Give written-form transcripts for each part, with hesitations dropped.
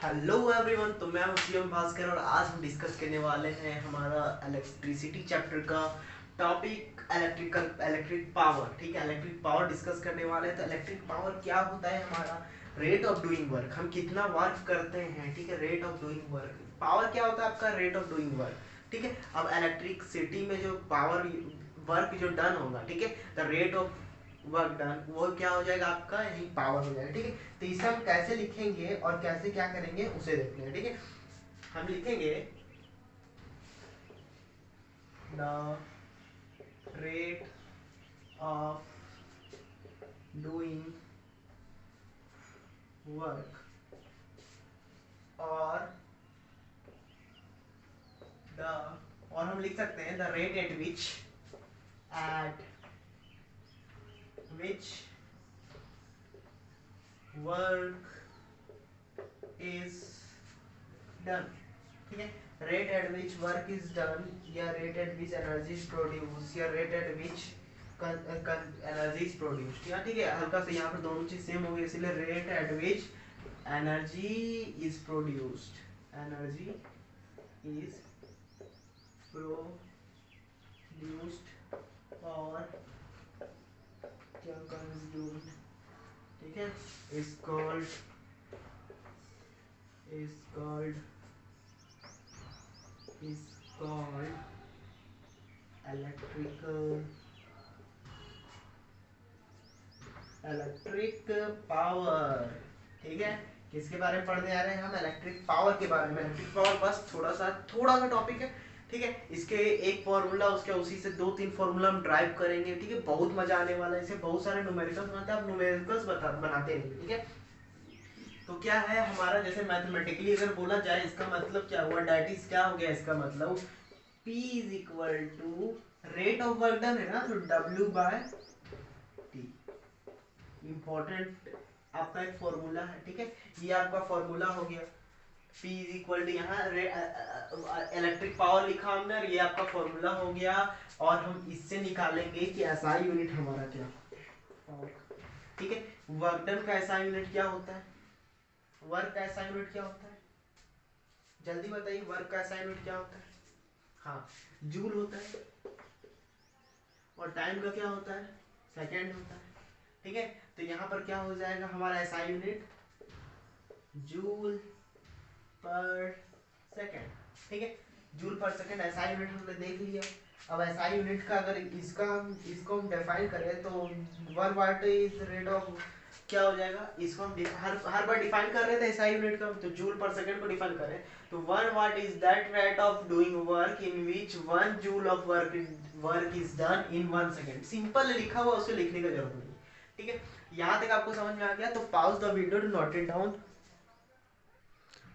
Hello everyone, तो मैं हूं सीएम भास्कर और आज हम डिस्कस करने वाले हैं हमारा इलेक्ट्रिसिटी चैप्टर का टॉपिक इलेक्ट्रिक पावर। ठीक है, इलेक्ट्रिक पावर डिस्कस करने वाले हैं। तो इलेक्ट्रिक पावर क्या होता है? हमारा रेट ऑफ डूइंग वर्क, हम कितना वर्क करते हैं। ठीक है, rate of doing work. Power क्या होता है? आपका रेट ऑफ डूइंग वर्क। ठीक है, अब इलेक्ट्रिसिटी में जो पावर वर्क जो डन होगा, ठीक है, the rate of work done, वो क्या हो जाएगा? आपका यही पावर हो जाएगा। ठीक है, तो इसे हम कैसे लिखेंगे और कैसे क्या करेंगे उसे देखते हैं। ठीक है, हम लिखेंगे the rate of doing work और द और हम लिख सकते हैं the rate at which work is done. ठीक है, rate at which work is done या rate at which energy is produce या rate at which energy is produced. या ठीक है, हल्का से यहाँ पर दोनों चीज सेम हो गई, इसलिए rate at which energy is produced, energy is produced और क्या कंज्यूम्ड। ठीक है, is called is called electric power. ठीक है, किसके बारे में पढ़ने आ रहे हैं हम? इलेक्ट्रिक पावर के बारे में। इलेक्ट्रिक पावर बस थोड़ा सा टॉपिक है। ठीक है, इसके एक फॉर्मूला, उसके उसी से 2-3 फॉर्मूला हम ड्राइव करेंगे। ठीक है, बहुत मजा आने वाला है। इसे बहुत सारे न्यूमेरिकल्स बनाते हैं, आप न्यूमेरिकल्स बनाते रहेंगे। ठीक है, तो क्या है हमारा, जैसे मैथमेटिकली अगर बोला जाए, इसका मतलब क्या हुआ? डेट इज क्या हो गया इसका मतलब? P is equal to rate of work done है ना, तो W बाय टी। इंपॉर्टेंट आपका एक फॉर्मूला है। ठीक है, ये आपका फॉर्मूला हो गया। P इज इक्वल टू यहाँ इलेक्ट्रिक पावर लिखा हमने और ये आपका फॉर्मूला हो गया। और हम इससे निकालेंगे कि एसआई यूनिट हमारा क्या। ठीक है, वर्क डन का एसआई यूनिट क्या होता है? वर्क का एसआई यूनिट क्या होता है? जल्दी बताइए, वर्क का एसआई यूनिट क्या होता है? हाँ, जूल होता है। और टाइम का क्या होता है? सेकेंड होता है। ठीक है, तो यहाँ पर क्या हो जाएगा हमारा एसआई यूनिट? जूल पर सेकेंड। ठीक है, जूल पर सेकेंड एसआई यूनिट हमने देख लिया। अब एसआई यूनिट का अगर इसको हम डिफाइन करें तो 1 वाट इज रेट ऑफ क्या हो जाएगा? इसको हम हर बार डिफाइन कर रहे थे एसआई यूनिट का, तो जूल पर सेकंड को डिफाइन करें तो 1 what is that rate of doing work in which 1 joule of work is done in 1 second. Simple लिखा हुआ, उसको लिखने का जरूरत नहीं। ठीक है, यहां तक आपको समझ में आ गया? तो pause the video to note it down.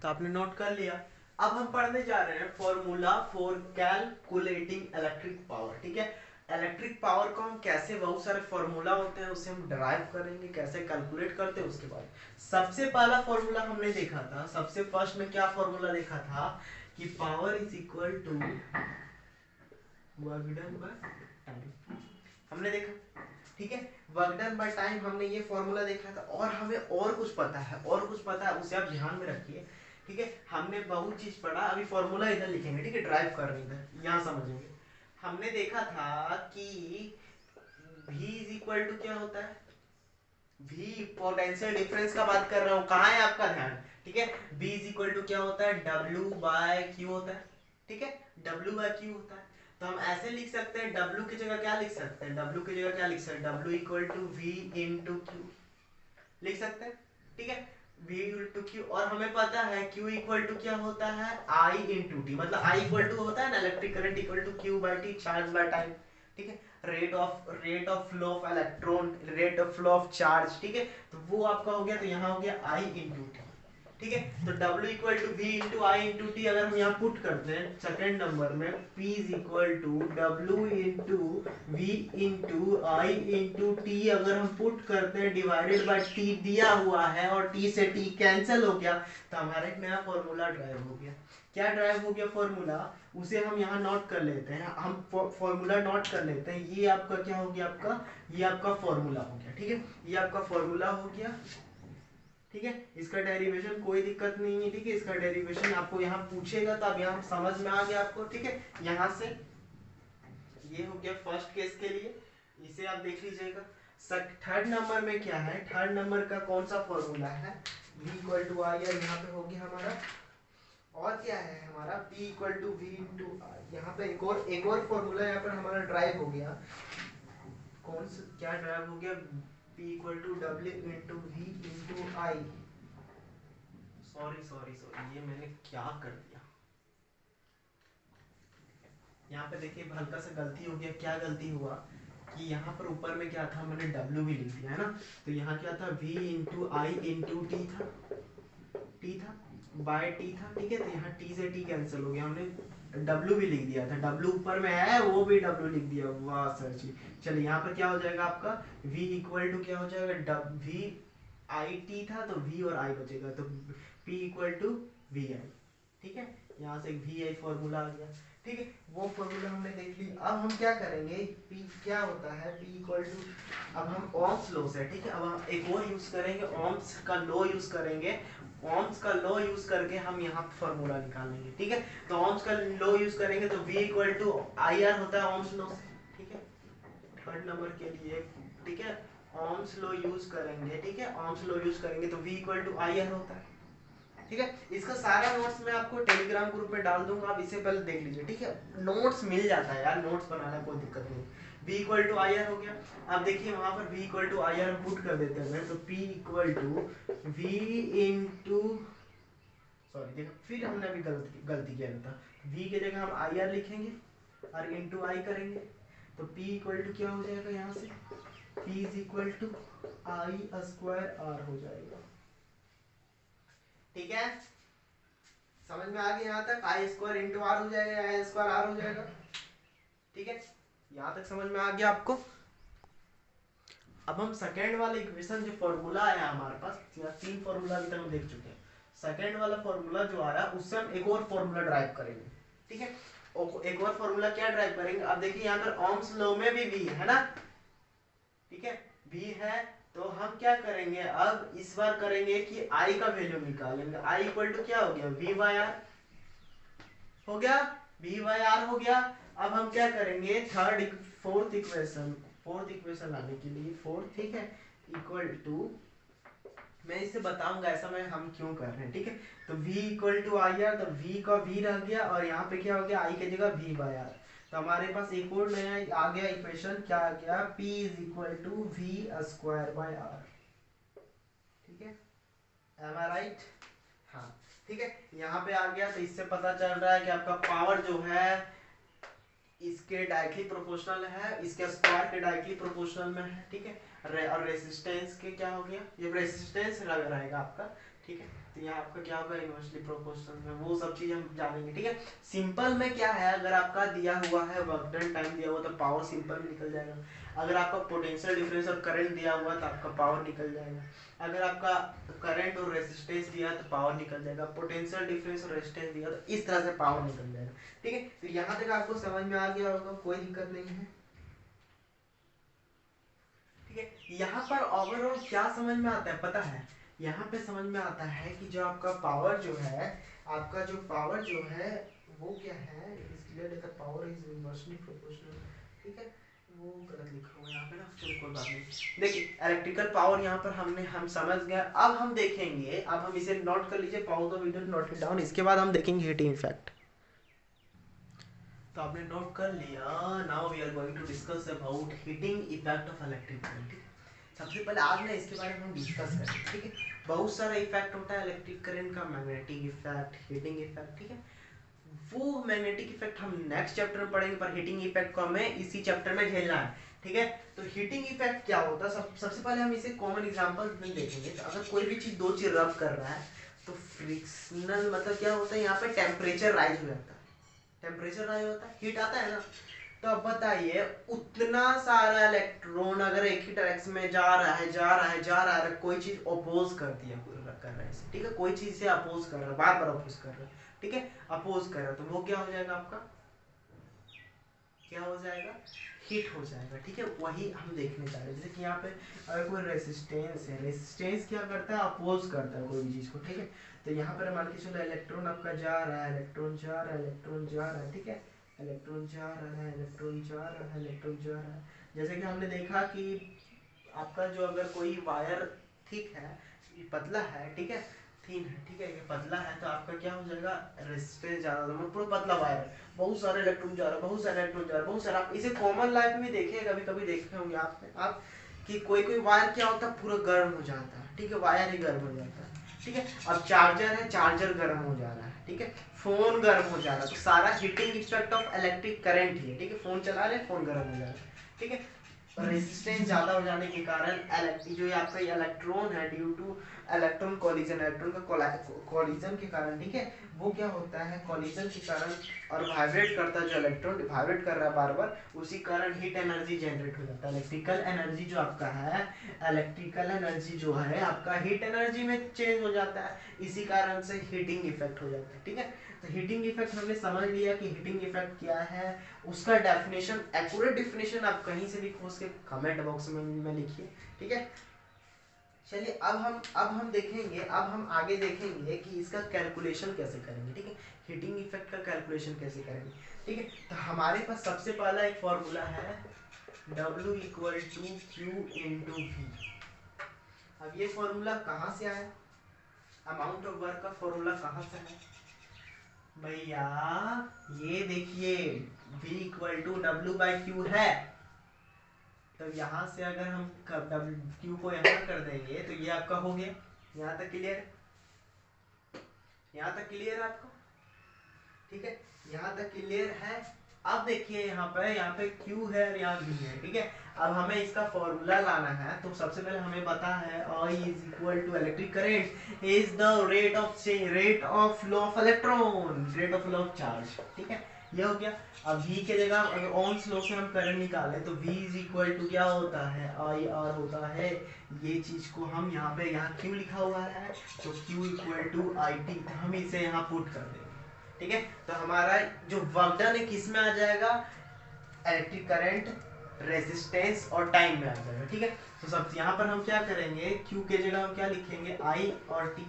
तो आपने नोट कर लिया। अब हम पढ़ने जा रहे हैं formula for calculating electric power. ठीक है, इलेक्ट्रिक पावर को हम कैसे, बहुत सारे फॉर्मूला होते हैं उसे हम डराइव करेंगे, कैसे कैलकुलेट करते हैं उसके बाद। सबसे पहला फॉर्मूला हमने देखा था, सबसे फर्स्ट में क्या फॉर्मूला देखा था कि power is equal to work done by time. हमने देखा। ठीक है, वर्क डन बाय टाइम, हमने ये फॉर्मूला देखा था। और हमें और कुछ पता है, उसे आप ध्यान में रखिए। ठीक है, हमने बहुत चीज पढ़ा, अभी फॉर्मूला इधर लिखेंगे। ठीक है, ड्राइव कर रहे हैं, यहाँ समझेंगे। हमने देखा था कि V इज इक्वल टू क्या होता है? V पोटेंशियल डिफरेंस का बात कर रहा हूँ, कहाँ है आपका ध्यान? ठीक है, V इज इक्वल टू क्या होता है? W बाय Q होता है। ठीक है, W बाय Q होता है। तो हम ऐसे लिख सकते हैं, W की जगह क्या लिख सकते हैं? W की जगह क्या लिख सकते हैं? W equal to V into Q लिख सकते हैं। ठीक है, V इक्वल टू Q, और हमें पता है Q इक्वल टू क्या होता है? I into T. मतलब I इक्वल टू होता है ना, electric current equal to Q by T, charge by time. ठीक है, rate of flow of electron, rate of flow of charge. ठीक है, तो वो आपका हो गया, तो यहाँ हो गया I इंटू टी। ठीक है, तो W equal to V into I into T अगर हम यहाँ पुट करते हैं सेकेंड नंबर में, P is equal to W into V into I into T अगर हम पुट करते हैं, डिवाइडेड बाय T दिया हुआ है और T से T कैंसिल हो गया, तो हमारा एक नया फॉर्मूला ड्राइव हो गया। क्या ड्राइव हो गया फॉर्मूला? उसे हम यहाँ नोट कर लेते हैं। हम फॉर्मूला नोट कर लेते हैं। ये आपका क्या हो गया? ये आपका फॉर्मूला हो गया। ठीक है, ये आपका फॉर्मूला हो गया। ठीक है, इसका डेरिवेशन कोई दिक्कत नहीं है, ठीक है, इसका डेरिवेशन आपको यहाँ पूछेगा तो अब यहाँ समझ में आ गया आपको, ठीक है। यहाँ से ये हो गया फर्स्ट केस के लिए, इसे आप देख लीजिएगा। थर्ड नंबर में क्या है, थर्ड नंबर का कौन सा फॉर्मूला है, v इक्वल टू आई, यहाँ पे हो गया हमारा, और क्या है हमारा p equal to V into I. यहाँ पे एक और फॉर्मूला यहाँ पर हमारा ड्राइव हो गया, कौन सा क्या ड्राइव हो गया, p equal to W into V into I. Sorry sorry sorry, ये मैंने क्या कर दिया, यहाँ पे देखिए हल्का सा गलती हो गया। क्या गलती हुआ कि यहाँ पर ऊपर में क्या था, मैंने W भी लिख दिया है ना, तो यहाँ क्या था V into I into T था, टी था बाय टी था, ठीक है। तो यहाँ T से T कैंसिल हो गया, हमने W भी लिख दिया था, W ऊपर में है वो भी W लिख दिया, वाह सर जी। चलिए यहाँ पर क्या हो जाएगा आपका V इक्वल टू क्या हो जाएगा, V आई टी था तो V और I बचेगा, तो P इक्वल टू वी आई, ठीक है। यहाँ से वी आई फॉर्मूला आ गया, ठीक है, वो फॉर्मूला हमने देख ली। अब हम क्या करेंगे, P क्या होता है, P इक्वल टू, अब हम ओम्स लॉ से, ठीक है, अब हम एक और यूज करेंगे, ओम्स का लॉ यूज करेंगे, ओम्स का लॉ यूज करके हम यहाँ फॉर्मूला निकालेंगे, ठीक है। तो ओम्स का लॉ यूज करेंगे तो V equal to I R होता है ओम्स लॉ से, ठीक है, थर्ड नंबर के लिए, ठीक है। ओम्स लॉ यूज करेंगे, ठीक है, ओम्स लॉ यूज करेंगे तो V equal to I R होता है, ठीक है। इसका सारा नोट्स मैं आपको टेलीग्राम ग्रुप में डाल दूंगा, आप इसे पहले देख लीजिए, ठीक है। नोट्स मिल जाता है यार, नोट्स बनाना कोई दिक्कत नहीं। v equal to I R हो गया, अब देखिए वहां पर v equal to I R put कर देते हैं, तो p equal to v into, sorry देखो फिर हमने अभी गलती किया था, v की जगह हम आई आर लिखेंगे और इंटू आई करेंगे, तो p इक्वल टू क्या हो जाएगा, यहाँ से p is equal to I square R हो जाएगा, ठीक है। समझ में आ गया यहाँ तक, आई स्क्वायर इंटू आर हो जाएगा, आई स्क्वायर आर हो जाएगा, ठीक है। यहाँ तक समझ में आ गया आपको। अब हम सेकेंड वाले इक्वेशन जो फॉर्मूला आया हमारे पास, तीन फॉर्मूला अभी तक हम देख चुके हैं, सेकेंड वाला फॉर्मूला जो आया उससे हम एक और फॉर्मूला ड्राइव करेंगे, ठीक है। एक और फॉर्मूला क्या ड्राइव करेंगे, अब देखिए यहाँ पर ओम्स लॉ में भी v है ना, ठीक है, v है, तो हम क्या करेंगे, अब इस बार करेंगे कि I का वैल्यू निकालेंगे, I इक्वल टू क्या हो गया, v बाय आर हो गया, v बाय आर हो गया। अब हम क्या करेंगे, फोर्थ इक्वेशन लाने के लिए, फोर्थ, ठीक है, इक्वल टू, मैं इसे बताऊंगा ऐसा मैं हम क्यों कर रहे हैं, ठीक है। तो v equal to I R, तो v का v रह गया और यहाँ पे क्या हो गया, I की जगह v बाय आर, तो हमारे पास एक और नया आ गया इक्वेशन, क्या आ गया, p is equal to V square by R, ठीक है, एम आई राइट, हाँ ठीक है। यहाँ पे आ गया, तो इससे पता चल रहा है कि आपका पावर जो है इसके डायरेक्टली प्रोपोर्शनल है, इसके स्क्वायर के डायरेक्टली प्रोपोर्शनल में है, ठीक है। और रेजिस्टेंस के क्या हो गया, ये रेजिस्टेंस रहेगा आपका, ठीक है। तो यहाँ आपका क्या होगा, इनवर्सली प्रोपोर्शनल में, वो सब चीज हम जानेंगे, ठीक है। सिंपल में क्या है, अगर आपका दिया हुआ है वर्क डन टाइम दिया हुआ तो पावर सिंपल में निकल जाएगा, अगर आपका पोटेंशियल डिफरेंस और करंट दिया हुआ तो आपका पावर निकल जाएगा, अगर आपका करंट और रेजिस्टेंस दिया तो पावर निकल जाएगा, पोटेंशियल डिफरेंस और रेजिस्टेंस दिया तो इस तरह से पावर निकल जाएगा, ठीक है। तो यहाँ तक आपको समझ में आ गया होगा, कोई दिक्कत नहीं है, ठीक है। यहाँ पर ओवरऑल क्या समझ में आता है पता है, यहाँ पे समझ में आता है कि जो आपका पावर जो है, आपका जो पावर जो है वो क्या है, पावर इज इनवर्सली प्रोपोर्शनल, ठीक है, वो गलत लिखा हुआ है यहाँ पे ना, चलो कोई बात नहीं। देखिए इलेक्ट्रिकल पावर यहाँ पर हम समझ गए, अब हम देखेंगे, अब हम इसे नोट कर लीजिए, पावर का वीडियो नोट डाउन, इसके बाद हम देखेंगे हीटिंग इफेक्ट। तो आपने नोट कर लिया, now we are going to discuss about heating effect of electric current. सबसे पहले आज ना इसके बारे में हम डिस्कस करेंगे, ठीक है। बहुत सारा इफेक्ट होता है इलेक्ट्रिक करंट का, मैग्नेटिक इफेक्ट, हीटिंग इफेक्ट, ठीक है। वो मैग्नेटिक इफेक्ट हम नेक्स्ट चैप्टर में पढ़ेंगे, पर हीटिंग इफेक्ट को हमें इसी चैप्टर में झेलना है, ठीक है। तो हीटिंग इफेक्ट क्या होता है, सबसे पहले हम इसे कॉमन एग्जांपल में देखेंगे। तो अगर कोई भी चीज, दो चीज रब कर रहा है तो फ्रिक्शनल मतलब क्या होता है, यहाँ पे टेम्परेचर राइज हो जाता है, टेम्परेचर राइज होता है, हीट आता है ना। तो अब बताइए, उतना सारा इलेक्ट्रॉन अगर एक ही डायरेक्शन में जा रहा है, कोई चीज अपोज कर दिया कर रहा है, ठीक है, कोई चीज से अपोज कर रहा है, बार बार अपोज कर रहा है, ठीक है, अपोज कर रहा है, तो वो क्या हो जाएगा आपका, क्या हो जाएगा, हीट हो जाएगा। ठीक है, वही हम देखने जा रहे हैं। जैसे कि यहाँ पे अगर कोई रेसिस्टेंस है, रेसिस्टेंस क्या करता है, अपोज करता है कोई भी चीज को। ठीक है, तो यहाँ पर मान के चलो इलेक्ट्रॉन आपका जा रहा है, इलेक्ट्रॉन जा रहा है, इलेक्ट्रॉन जा रहा है। ठीक है, इलेक्ट्रॉन जा रहा है, इलेक्ट्रॉन जा रहा है, इलेक्ट्रॉन जा रहा है। जैसे कि हमने देखा कि आपका जो अगर कोई वायर ठीक है, ये पतला है, ठीक है, थीन है, ठीक है, ये पतला है, तो आपका क्या हो जाएगा, रेजिस्टेंस ज्यादा होगा। पूरा पतला वायर है, बहुत सारे इलेक्ट्रॉन जा रहा है, बहुत सारे इलेक्ट्रॉन जा रहा है, बहुत सारा। आप इसे कॉमन लाइफ में देखिए, कभी कभी देखे होंगे आप कि कोई कोई वायर क्या होता है, पूरा गर्म हो जाता है। ठीक है, वायर ही गर्म हो जाता है। ठीक है, अब चार्जर है, चार्जर गर्म हो जा रहा है। ठीक है, फोन गर्म हो जा रहा है, तो सारा heating effect of electric current ही है। ठीक है, फोन चला रहे, फोन गर्म हो जा रहा है। ठीक है, रेजिस्टेंस ज्यादा हो जाने के कारण जो आपका इलेक्ट्रॉन है, due two electron collision, electron का कॉलिजन के कारण, ठीक है, वो क्या होता है, कॉलिजन के कारण और वाइब्रेट करता है, जो इलेक्ट्रॉन वाइब्रेट कर रहा है बार बार, उसी कारण हीट एनर्जी जनरेट हो जाता है। इलेक्ट्रिकल एनर्जी जो आपका है, इलेक्ट्रिकल एनर्जी जो है आपका हीट एनर्जी में चेंज हो जाता है, इसी कारण से हीटिंग इफेक्ट हो जाता है। ठीक है, तो हीटिंग इफेक्ट हमने समझ लिया कि हीटिंग इफेक्ट क्या है। उसका डेफिनेशन, एक्यूरेट डेफिनेशन आप कहीं से भी खोज के कमेंट बॉक्स में लिखिए। ठीक है, चलिए अब हम देखेंगे, अब हम आगे देखेंगे कि इसका कैलकुलेशन कैसे करेंगे। ठीक है, हीटिंग इफेक्ट का कैलकुलेशन कैसे करेंगे। ठीक है, तो हमारे पास सबसे पहला एक फॉर्मूला है W equal to Q into V. अब ये फॉर्मूला कहाँ से आया, अमाउंट ऑफ वर्क का फॉर्मूला कहाँ से है भैया, ये देखिए V equal to W by Q है। तो यहाँ से अगर हम क्यू को यहाँ कर देंगे तो ये आपका हो गया। यहाँ तक क्लियर, यहाँ तक क्लियर है आपको। ठीक है, यहाँ तक क्लियर है। अब देखिए यहाँ पे Q है और यहाँ V है। ठीक है, अब हमें इसका फॉर्मूला लाना है, तो सबसे पहले हमें पता है I is equal to electric current is the rate of flow of electron, rate of flow of charge. ठीक है, ये हो गया। अब V के जगह अगर ओम्स लॉ से हम करंट निकाले तो V इज इक्वल टू क्या होता है, IR होता है। ये चीज को हम यहाँ पे, यहाँ Q लिखा हुआ है, तो Q इक्वल टू IT, तो हम इसे यहाँ पुट कर देंगे। ठीक है, तो हमारा जो वर्क डन है किस में आ जाएगा, इलेक्ट्रिक करंट, रेजिस्टेंस और टाइम में आ जाएगा। ठीक है, तो सब यहाँ पर हम क्या करेंगे, Q के जगह हम क्या लिखेंगे, I और T,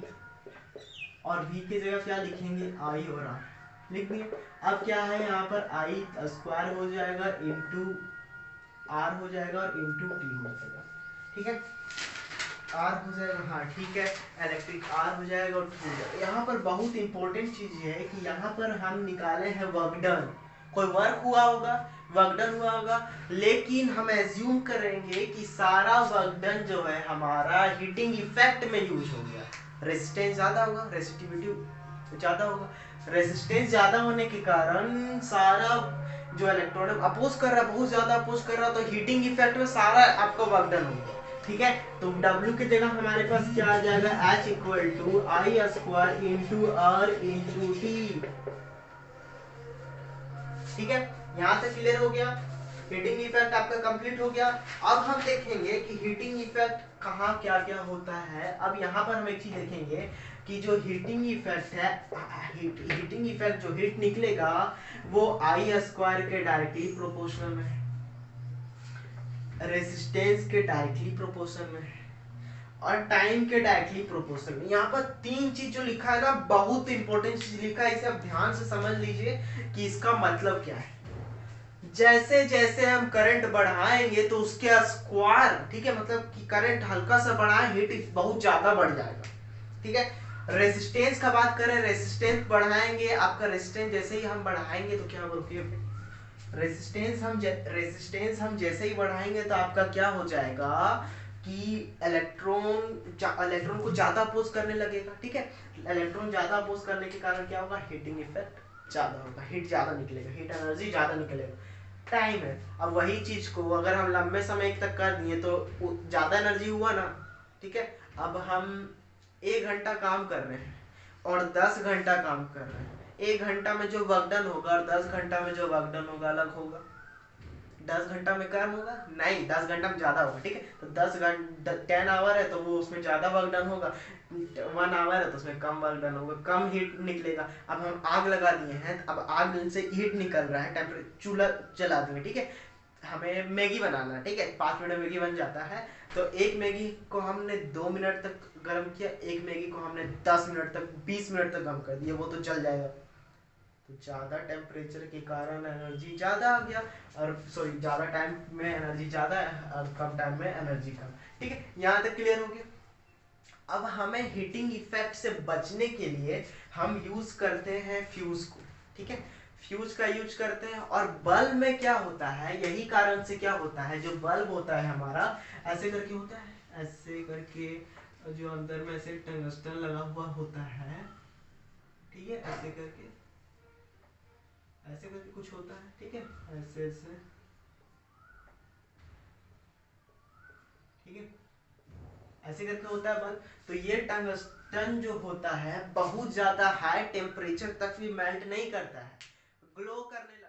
और V के जगह क्या लिखेंगे, I और R लिख दिए। अब क्या है, यहाँ पर I स्क्वायर हो जाएगा इंटू R हो जाएगा और इंटू T हो जाएगा। ठीक है, R हो जाएगा, हाँ ठीक है, इलेक्ट्रिक R हो जाएगा और T हो जाएगा। यहाँ पर बहुत इंपॉर्टेंट चीज है कि यहाँ पर हम निकाले हैं वर्क डन, कोई वर्क हुआ होगा, वर्क डन हुआ होगा, लेकिन हम एज्यूम करेंगे कि सारा वर्क डन जो है हमारा हीटिंग इफेक्ट में यूज हो गया। रेजिस्टेंस ज्यादा होगा, रेसिस्टिविटी ज्यादा होगा, रेजिस्टेंस ज्यादा होने के कारण सारा जो इलेक्ट्रॉन अपोज कर रहा है, बहुत ज्यादा अपोज कर रहा है, तो हीटिंग इफेक्ट में सारा आपका वर्क डन हो गया। ठीक है, तो W की जगह हमारे पास क्या आ जाएगा, H equal to I square into R into T. ठीक है, यहाँ तक क्लियर हो गया, हीटिंग इफेक्ट आपका कंप्लीट हो गया। अब हम देखेंगे कि हीटिंग इफेक्ट कहाँ क्या क्या होता है। अब यहाँ पर हम एक चीज देखेंगे कि जो हीटिंग इफेक्ट है, हीटिंग इफेक्ट जो हीट निकलेगा वो आई स्क्वायर के डायरेक्टली प्रोपोर्शनल में है, रेजिस्टेंस के डायरेक्टली प्रोपोर्शनल में है, और टाइम के डायरेक्टली प्रोपोर्शनल में। यहाँ पर तीन चीज जो लिखा है ना, बहुत इंपॉर्टेंट चीज लिखा है, इसे आप ध्यान से समझ लीजिए कि इसका मतलब क्या है। जैसे जैसे हम करंट बढ़ाएंगे तो उसके स्क्वायर, ठीक है, मतलब कि करंट हल्का सा बढ़ाए, हीट बहुत ज्यादा बढ़ जाएगा। ठीक है, रेजिस्टेंस का बात करें, रेजिस्टेंस बढ़ाएंगे, आपका रेजिस्टेंस जैसे ही हम बढ़ाएंगे तो क्या बोलते हैं, रेजिस्टेंस हम जैसे ही बढ़ाएंगे तो आपका क्या हो जाएगा कि इलेक्ट्रॉन को ज्यादा अपोज करने लगेगा। ठीक है, इलेक्ट्रॉन ज्यादा अपोज करने के कारण क्या होगा, हीटिंग इफेक्ट ज्यादा होगा, हीट ज्यादा निकलेगा, हीट एनर्जी ज्यादा निकलेगा। टाइम है, अब वही चीज को अगर हम लंबे समय तक कर दिए तो ज्यादा एनर्जी हुआ ना। ठीक है, अब हम 1 घंटा काम कर रहे हैं और 10 घंटा काम कर रहे हैं, 1 घंटा में जो वर्क डन होगा और 10 घंटा में जो वर्क डन होगा अलग होगा, 10 घंटा में कम होगा नहीं, 10 घंटा में ज़्यादा होगा, ठीक है। तो 10 आवर है तो वो उसमें ज़्यादा वर्क डन होगा, 1 आवर है तो उसमें कम वर्क डन होगा, कम हीट निकलेगा। अब हम आग लगा दिए हैं, अब आग से हीट निकल रहा है, टेम्परेचर चूल्हा चला दिए, ठीक है। हमें मैगी बनाना है, ठीक है, 5 मिनट में मैगी बन जाता है। तो एक मैगी को हमने 2 मिनट तक गर्म किया, एक मैगी को हमने 10 मिनट तक 20 मिनट तक गर्म कर दिया, वो तो जल जाएगा। तो ज़्यादा टेम्परेचर के कारण एनर्जी ज़्यादा आ गया, और सॉरी ज़्यादा टाइम में एनर्जी ज़्यादा है और कम टाइम में एनर्जी कम, ठीक है। यहाँ तक क्लियर हो गया। अब हमें हीटिंग इफेक्ट से बचने के लिए हम यूज करते हैं फ्यूज को, ठीक है। फ्यूज का यूज करते हैं, और बल्ब में क्या होता है, यही कारण से क्या होता है, जो बल्ब होता है हमारा ऐसे करके होता है, ऐसे करके, जो अंदर में ऐसे टंगस्टन लगा हुआ होता है, ठीक है, ऐसे करके कुछ होता है, ठीक है, ऐसे ऐसे, ठीक है, ऐसे करके होता है बल्ब। तो ये टंगस्टन जो होता है बहुत ज्यादा हाई टेम्परेचर तक भी मेल्ट नहीं करता है, ग्लो करने